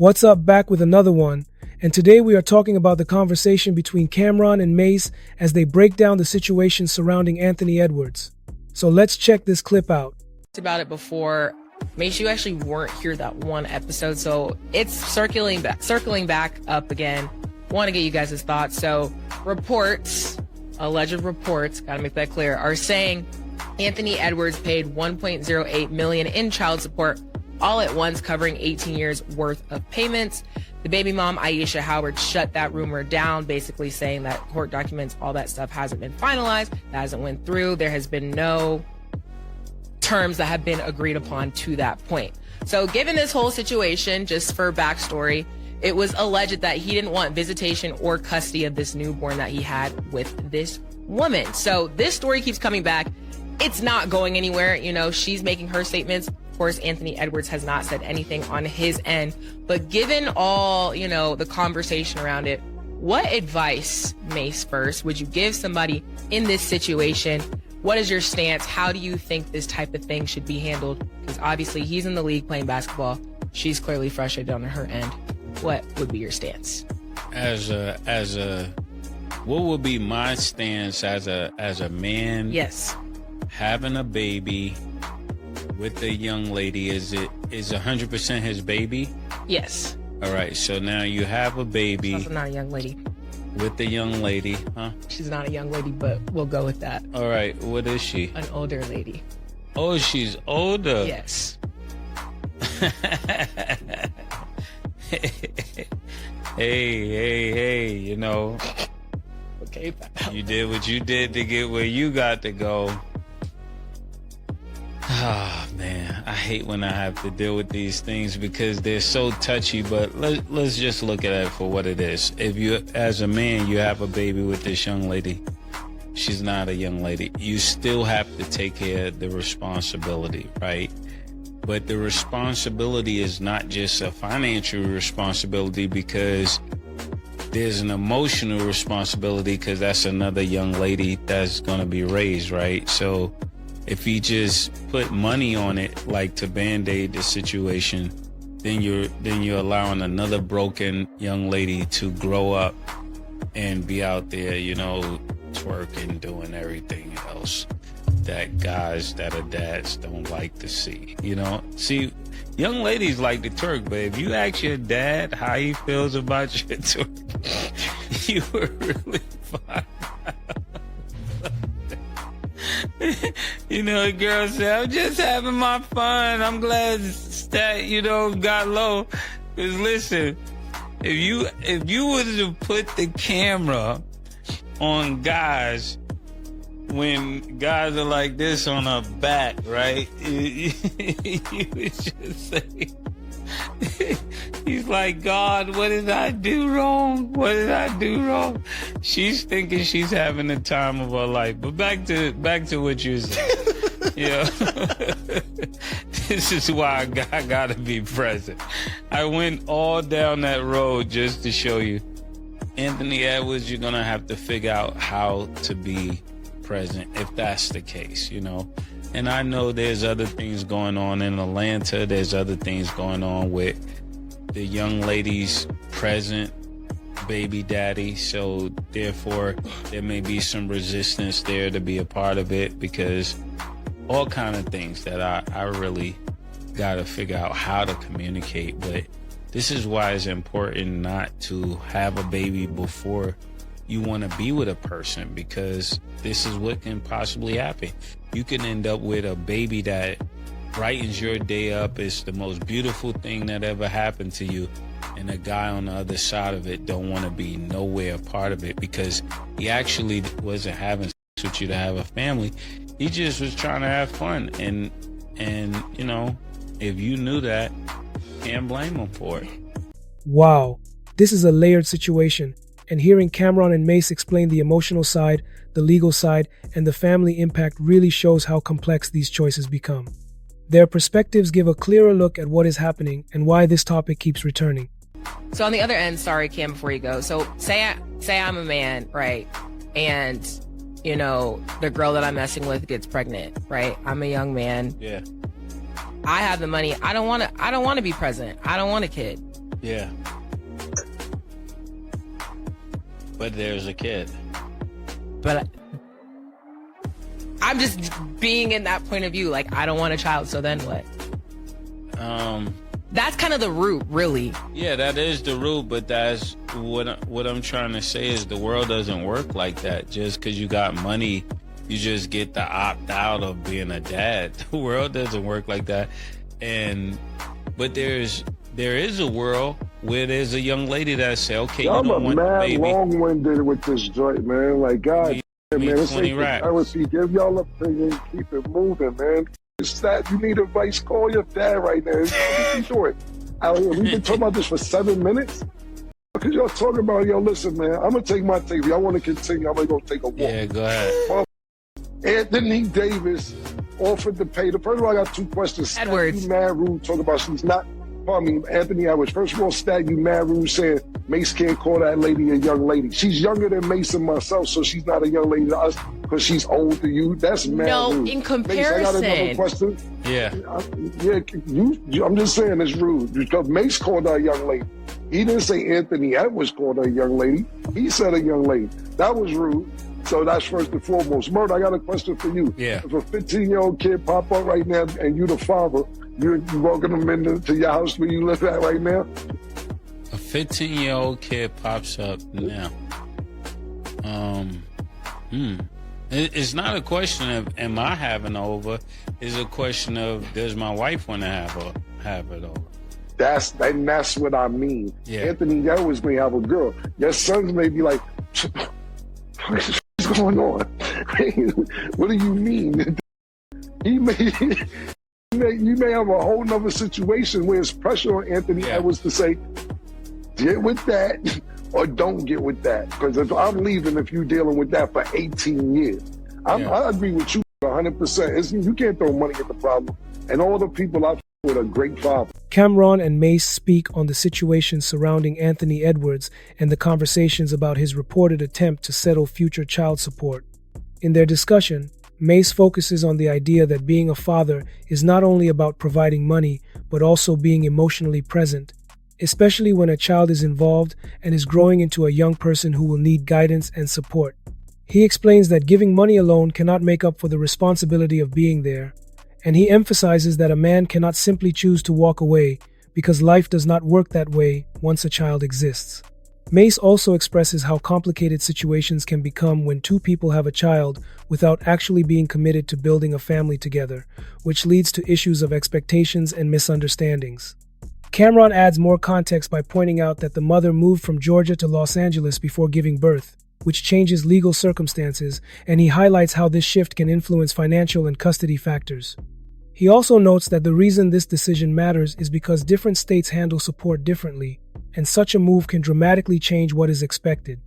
What's up, back with another one, and today we are talking about the conversation between Cam'ron and Mase as they break down the situation surrounding Anthony Edwards. So let's check this clip out. About it before, Mase, you actually weren't here that one episode, so it's circling back up again. Want to get you guys' thoughts. So reports, alleged reports, gotta make that clear, are saying Anthony Edwards paid $1.08 million in child support all at once, covering 18 years worth of payments. The baby mom, EyeQShahid, shut that rumor down, basically saying that court documents, all that stuff hasn't been finalized, that hasn't went through. There has been no terms that have been agreed upon to that point. So given this whole situation, just for backstory, it was alleged that he didn't want visitation or custody of this newborn that he had with this woman. So this story keeps coming back. It's not going anywhere. You know, she's making her statements. Of course, Anthony Edwards has not said anything on his end. But given all, you know, the conversation around it, what advice, Mase, first, would you give somebody in this situation? What is your stance? How do you think this type of thing should be handled? Because obviously he's in the league playing basketball. She's clearly frustrated on her end. What would be your stance? What would be my stance as a man? Yes. Having a baby with a young lady, is 100% his baby? Yes. All right, so now you have a baby. She's also not a young lady. With the young lady, huh? She's not a young lady, but we'll go with that. All right, what is she? An older lady. Oh, she's older. Yes. Hey, you know. Okay. You did what you did to get where you got to go. Oh, man, I hate when I have to deal with these things because they're so touchy, but let's just look at it for what it is. If you, as a man, you have a baby with this young lady, she's not a young lady, you still have to take care of the responsibility, right? But the responsibility is not just a financial responsibility, because there's an emotional responsibility, because that's another young lady that's going to be raised, right? So if you just put money on it, like to band-aid the situation, then you're allowing another broken young lady to grow up and be out there, you know, twerking, doing everything else that guys that are dads don't like to see. You know, see, young ladies like to twerk, but if you ask your dad how he feels about your twerk, you were really fine. You know, the girl said, I'm just having my fun. I'm glad that, you know, got low. Because listen, if you was to put the camera on guys when guys are like this on a back, right? You would just say, he's like, God, what did I do wrong? What did I do wrong? She's thinking she's having the time of her life. But back to what you said. You know, this is why I gotta be present. I went all down that road just to show you, Anthony Edwards, you're gonna have to figure out how to be present if that's the case, you know. And I know there's other things going on in Atlanta. There's other things going on with the young lady's present baby daddy. So therefore, there may be some resistance there to be a part of it, because all kind of things that I really got to figure out how to communicate. But this is why it's important not to have a baby before you want to be with a person, because this is what can possibly happen. You can end up with a baby that brightens your day up. It's the most beautiful thing that ever happened to you, and a guy on the other side of it don't want to be nowhere a part of it, because he actually wasn't having sex with you to have a family. He just was trying to have fun, and you know, if you knew that, can't blame him for it. Wow, this is a layered situation. And hearing Cam'ron and Mase explain the emotional side, the legal side, and the family impact really shows how complex these choices become. Their perspectives give a clearer look at what is happening and why this topic keeps returning. So on the other end, sorry, Cam, before you go. So say I'm a man, right? And, you know, the girl that I'm messing with gets pregnant, right? I'm a young man. Yeah. I have the money. I don't want to be present. I don't want a kid. Yeah. But there's a kid. But I'm just being in that point of view. Like, I don't want a child, so then what? That's kind of the root, really. Yeah, that is the root, but that's what I'm trying to say is the world doesn't work like that. Just because you got money, you just get to opt out of being a dad. The world doesn't work like that. But there is a world where there's a young lady that say, okay, y'all you don't want the baby. I'm long-winded with this joint, man. Like, God, man, it's like heresy. Give y'all opinion, keep it moving, man. It's that you need advice, call your dad right now. What you doing out here? We've been talking about this for 7 minutes. Because y'all talking about, yo, listen, man, I'm going to take my take. If y'all want to continue, I'm going to go take a walk. Yeah, go ahead. Anthony Davis offered to pay. First of all, I got 2 questions. Edwards. You mad rude, talking about she's not. Pardon me, Anthony Edwards. First of all, Stat, you mad rude saying Mase can't call that lady a young lady. She's younger than Mase and myself, so she's not a young lady to us because she's old to you. That's mad rude. No, in comparison. Mase, I got another question. Yeah. I'm just saying it's rude because Mase called her a young lady. He didn't say Anthony Edwards called her a young lady. He said a young lady. That was rude. So that's first and foremost. Murda, I got a question for you. Yeah. If a 15-year-old kid pop up right now and you the father, you welcome them into your house where you live at right now? A 15-year-old kid pops up now. It's not a question of am I having over. It's a question of does my wife want to have it over. That's what I mean. Yeah. Anthony Edwards may have a girl. Your sons may be like, what's going on? What do you mean? You may have a whole nother situation where it's pressure on Anthony Edwards to say, get with that or don't get with that. Because if I'm leaving, if you're dealing with that for 18 years, I agree with you 100%. You can't throw money at the problem. And all the people I've with a great father. Cam'ron and Mase speak on the situation surrounding Anthony Edwards and the conversations about his reported attempt to settle future child support. In their discussion, Mase focuses on the idea that being a father is not only about providing money, but also being emotionally present, especially when a child is involved and is growing into a young person who will need guidance and support. He explains that giving money alone cannot make up for the responsibility of being there, and he emphasizes that a man cannot simply choose to walk away because life does not work that way once a child exists. Mase also expresses how complicated situations can become when 2 people have a child without actually being committed to building a family together, which leads to issues of expectations and misunderstandings. Cam'ron adds more context by pointing out that the mother moved from Georgia to Los Angeles before giving birth, which changes legal circumstances, and he highlights how this shift can influence financial and custody factors. He also notes that the reason this decision matters is because different states handle support differently, and such a move can dramatically change what is expected.